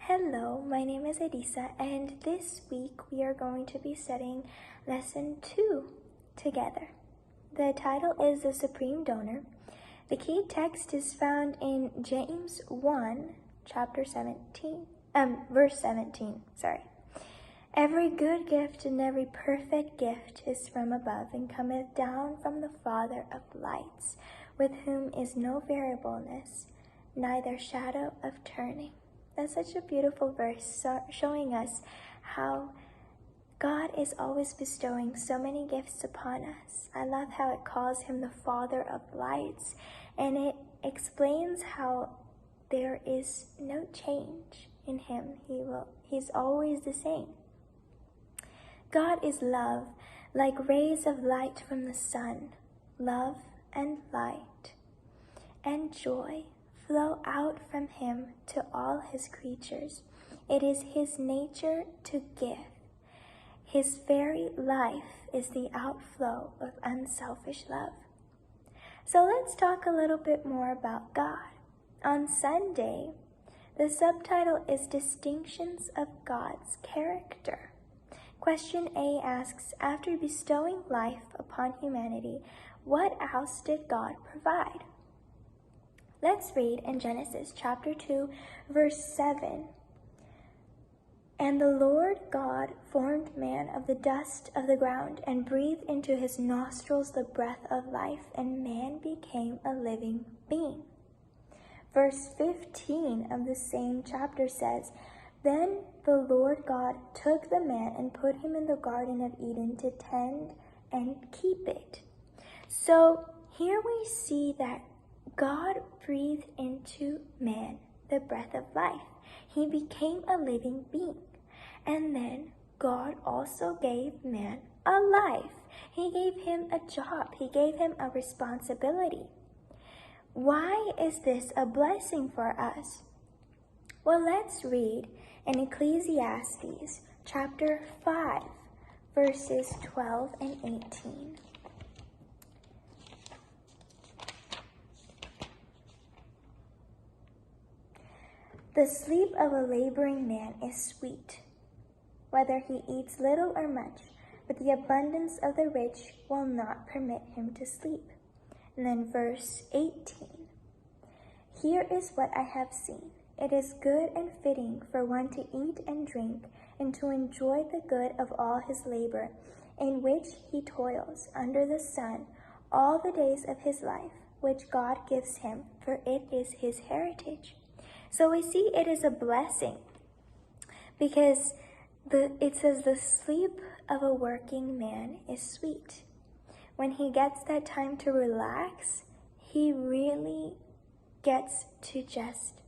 Hello, my name is Elisa, and this week we are going to be studying Lesson 2 together. The title is The Supreme Donor. The key text is found in James 1, verse 17. Every good gift and every perfect gift is from above, and cometh down from the Father of lights, with whom is no variableness, neither shadow of turning. That's such a beautiful verse, showing us how God is always bestowing so many gifts upon us. I love how it calls him the Father of lights, and it explains how there is no change in him. He's always the same. God is love, like rays of light from the sun. Love and light and joy flow out from him to all his creatures. It is his nature to give. His very life is the outflow of unselfish love. So let's talk a little bit more about God. On Sunday, the subtitle is Distinctions of God's Character. Question A asks, after bestowing life upon humanity, what else did God provide? Let's read in Genesis chapter 2, verse 7. And the Lord God formed man of the dust of the ground and breathed into his nostrils the breath of life, and man became a living being. Verse 15 of the same chapter says, Then the Lord God took the man and put him in the Garden of Eden to tend and keep it. So here we see that God breathed into man the breath of life. He became a living being. And then God also gave man a life. He gave him a job. He gave him a responsibility. Why is this a blessing for us? Well, let's read in Ecclesiastes chapter 5, verses 12 and 18. The sleep of a laboring man is sweet, whether he eats little or much, but the abundance of the rich will not permit him to sleep. And then verse 18. Here is what I have seen. It is good and fitting for one to eat and drink, and to enjoy the good of all his labor, in which he toils under the sun all the days of his life, which God gives him, for it is his heritage. So we see it is a blessing, because it says the sleep of a working man is sweet. When he gets that time to relax, he really gets to just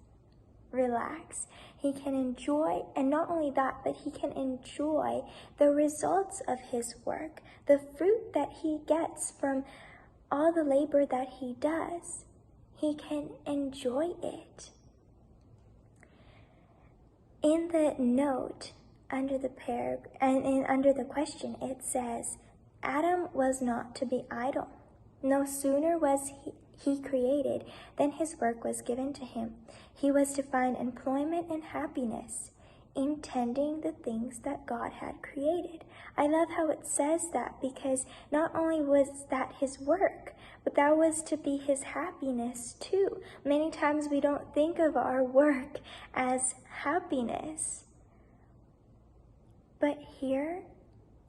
relax. He can enjoy, and not only that, but he can enjoy the results of his work, the fruit that he gets from all the labor that he does. He can enjoy it. In the note under the under the question, it says, Adam was not to be idle. No sooner was he created than his work was given to him. He was to find employment and happiness in tending the things that God had created. I love how it says that, because not only was that his work, but that was to be his happiness too. Many times we don't think of our work as happiness. But here,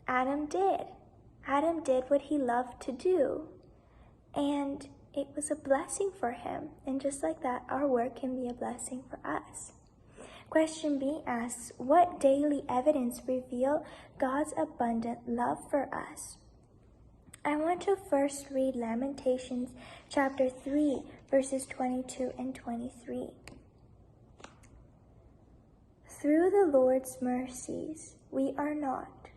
Adam did. Adam did what he loved to do. And it was a blessing for him. And just like that, our work can be a blessing for us. Question B asks, what daily evidence reveal God's abundant love for us? I want to first read Lamentations chapter 3, verses 22 and 23. Through the Lord's mercies we are not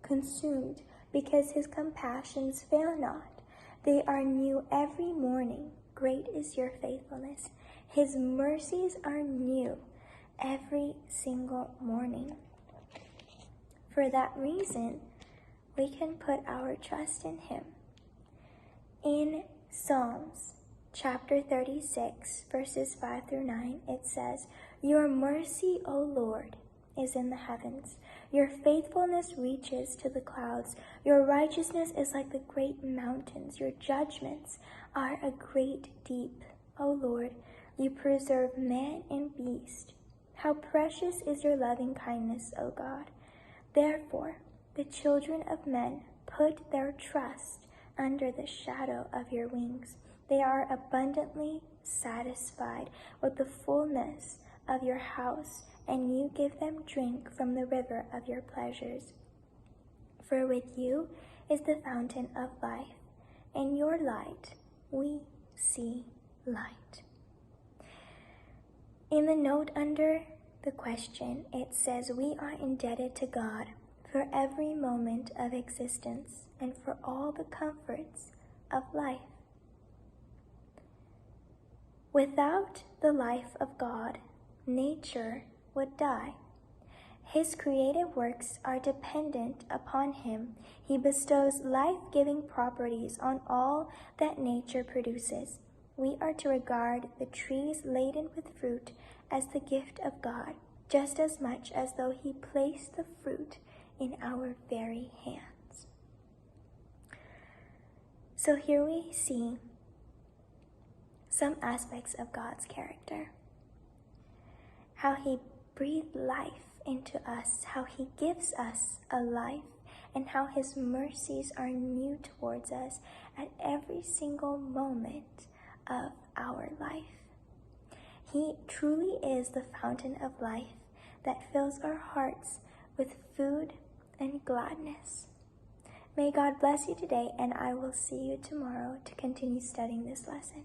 consumed, because his compassions fail not. They are new every morning. Great is your faithfulness. His mercies are new every single morning. For that reason, we can put our trust in him. In Psalms chapter 36, verses 5 through 9, it says, Your mercy, O Lord, is in the heavens. Your faithfulness reaches to the clouds. Your righteousness is like the great mountains. Your judgments are a great deep. O Lord, you preserve man and beast. How precious is your loving kindness, O God. Therefore, the children of men put their trust under the shadow of your wings. They are abundantly satisfied with the fullness of your house, and you give them drink from the river of your pleasures. For with you is the fountain of life. In your light we see light. In the note under the question, it says we are indebted to God for every moment of existence and for all the comforts of life. Without the life of God, nature would die. His creative works are dependent upon him. He bestows life-giving properties on all that nature produces. We are to regard the trees laden with fruit as the gift of God, just as much as though he placed the fruit in our very hands. So here we see some aspects of God's character. How he breathed life into us, how he gives us a life, and how his mercies are new towards us at every single moment of our life. He truly is the fountain of life that fills our hearts with food and gladness. May God bless you today, and I will see you tomorrow to continue studying this lesson.